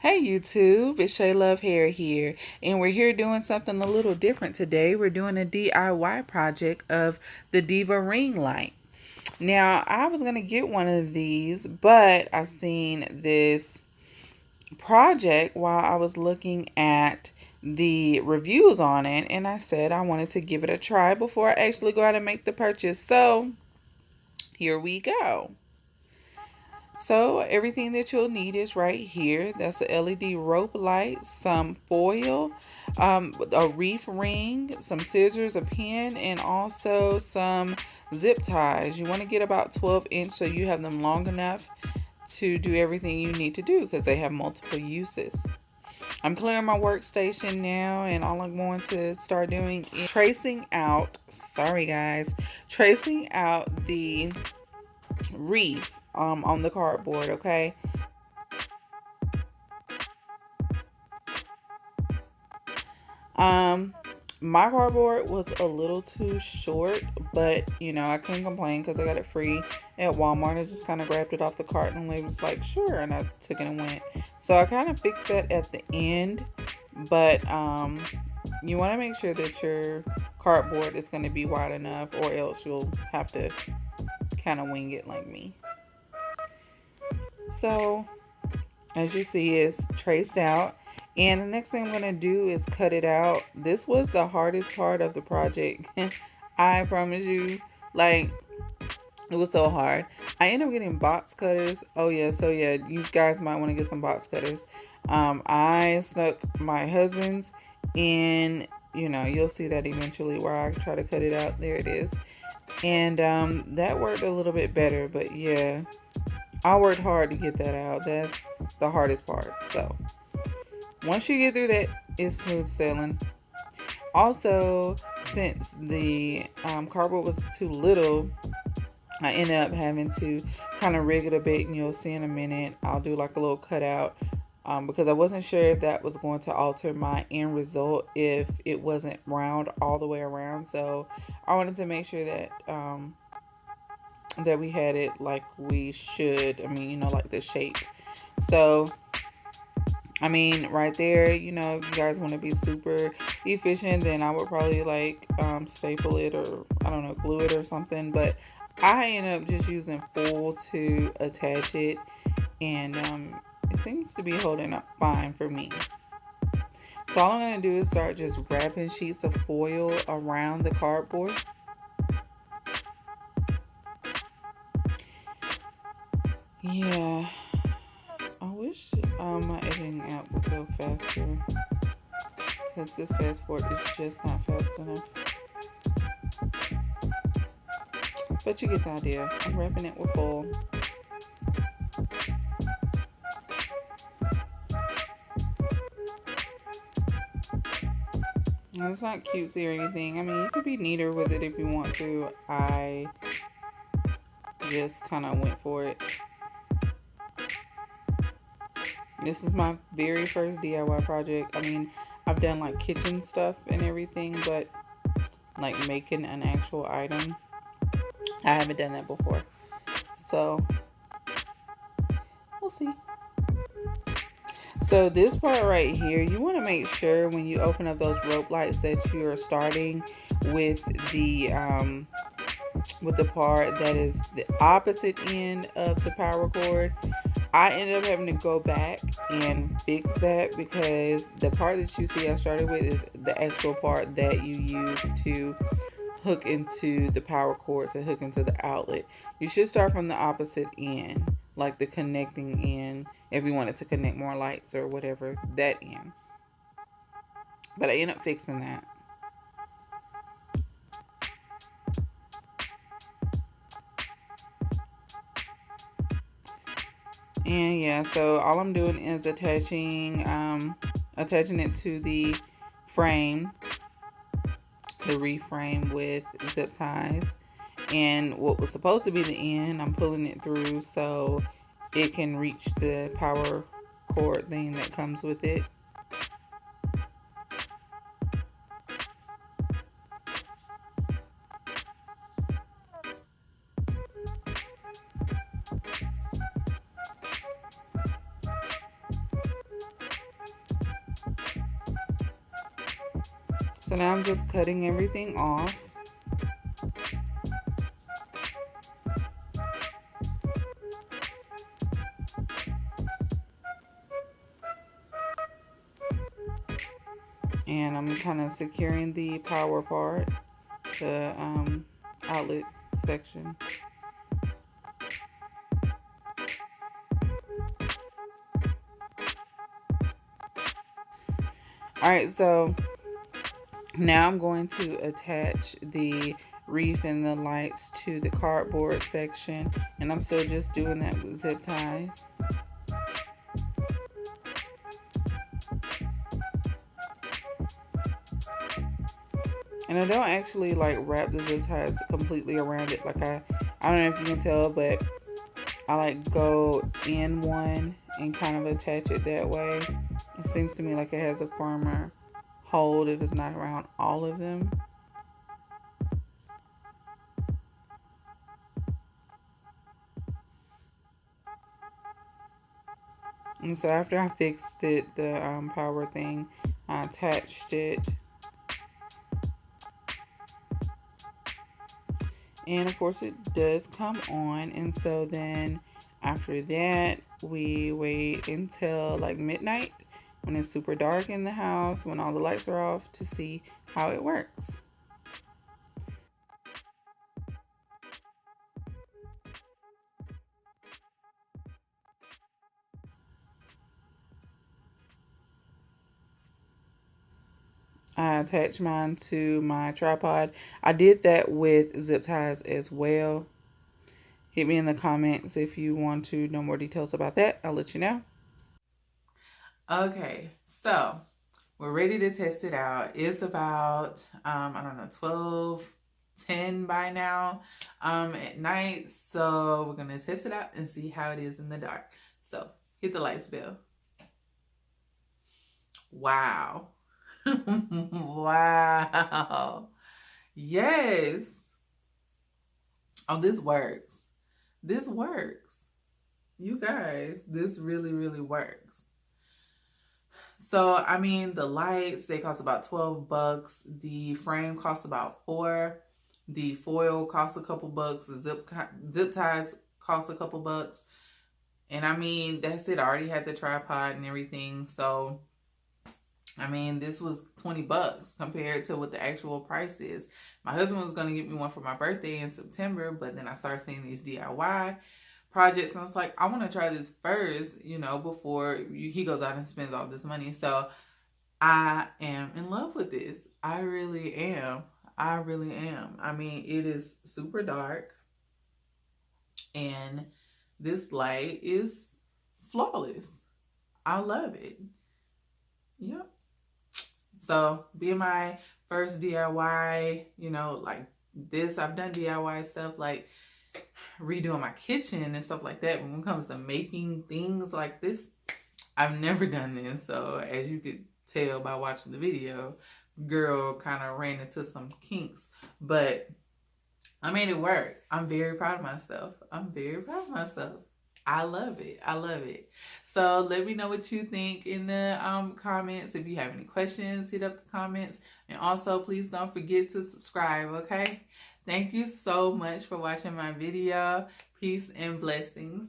Hey YouTube, it's Shay Love Hair here, and we're here doing something a little different today. We're doing a DIY project of the Diva ring light. Now, I was going to get one of these, but I seen this project while I was looking at the reviews on it, and I said I wanted to give it a try before I actually go out and make the purchase. So, here we go. So everything that you'll need is right here. That's a LED rope light, some foil, a reef ring, some scissors, a pin, and also some zip ties. You want to get about 12-inch so you have them long enough to do everything you need to do because they have multiple uses. I'm clearing my workstation now, and all I'm going to start doing is tracing out, sorry guys, tracing out the reef on the cardboard, okay? Um, my cardboard was a little too short, but I couldn't complain because I got it free at Walmart. I just kind of grabbed it off the cart and it was like, sure, and I took it and went. So I kind of fixed that at the end, but you want to make sure that your cardboard is going to be wide enough, or else you'll have to kind of wing it like me. So as you see, it's traced out. And the next thing I'm going to do is cut it out. This was the hardest part of the project. I promise you, like, it was so hard. I ended up getting box cutters. Oh, yeah. So, yeah, you guys might want to get some box cutters. I snuck my husband's, and, you'll see that eventually where I try to cut it out. There it is. And that worked a little bit better. But, yeah, I worked hard to get that out. That's the hardest part. So once you get through that, it's smooth sailing. Also, since the cardboard was too little, I ended up having to kind of rig it a bit, and you'll see in a minute. I'll do like a little cutout because I wasn't sure if that was going to alter my end result if it wasn't round all the way around. So I wanted to make sure that that we had it like we should. I mean, like the shape. So right there, if you guys want to be super efficient, then I would probably like staple it, or I don't know, glue it or something. But I end up just using foil to attach it, and it seems to be holding up fine for me. So all I'm going to do is start just wrapping sheets of foil around the cardboard. Yeah. I wish my editing app would go faster, because this fast forward is just not fast enough. But you get the idea. I'm wrapping it with foil. Now, it's not cutesy or anything. I mean, you could be neater with it if you want to. I just kind of went for it. This is my very first DIY project. I mean, I've done like kitchen stuff and everything, but like making an actual item, I haven't done that before. So we'll see. So this part right here, you want to make sure when you open up those rope lights that you are starting with the part that is the opposite end of the power cord. I ended up having to go back and fix that because the part that you see I started with is the actual part that you use to hook into the power cord, to hook into the outlet. You should start from the opposite end, like the connecting end, if you wanted to connect more lights or whatever, that end. But I ended up fixing that. And yeah, so all I'm doing is attaching it to the frame, the reef frame, with zip ties. And what was supposed to be the end, I'm pulling it through so it can reach the power cord thing that comes with it. So now I'm just cutting everything off. And I'm kind of securing the power part, the outlet section. Alright, so now I'm going to attach the wreath and the lights to the cardboard section, and I'm still just doing that with zip ties. And I don't actually like wrap the zip ties completely around it. Like I don't know if you can tell, but I like go in one and kind of attach it that way. It seems to me like it has a firmer hold if it's not around all of them. And so after I fixed it, the power thing, I attached it. And of course it does come on. And so then after that, we wait until like midnight when it's super dark in the house, when all the lights are off, to see how it works. I attached mine to my tripod. I did that with zip ties as well. Hit me in the comments if you want to know more details about that. I'll let you know. Okay, so we're ready to test it out. It's about, I don't know, 12:10 by now at night. So we're going to test it out and see how it is in the dark. So hit the lights, Bill. Wow. Wow. Yes. Oh, this works. This works. You guys, this really, really works. So, I mean, the lights, they cost about $12. The frame costs about $4. The foil costs a couple bucks. The zip ties cost a couple bucks. And I mean, that's it. I already had the tripod and everything. So, I mean, this was $20 compared to what the actual price is. My husband was going to get me one for my birthday in September, but then I started seeing these DIY projects, and I was like, I want to try this first, you know, before he goes out and spends all this money. So I am in love with this. I really am. I really am. I mean, it is super dark, and this light is flawless. I love it. Yep. So being my first DIY, you know, like this, I've done DIY stuff like redoing my kitchen and stuff like that. When it comes to making things like this, I've never done this. So as you could tell by watching the video, girl kind of ran into some kinks, but I made it work. I'm very proud of myself. I'm very proud of myself. I love it. I love it. So let me know what you think in the comments. If you have any questions, hit up the comments. And also, please don't forget to subscribe, okay? Thank you so much for watching my video. Peace and blessings.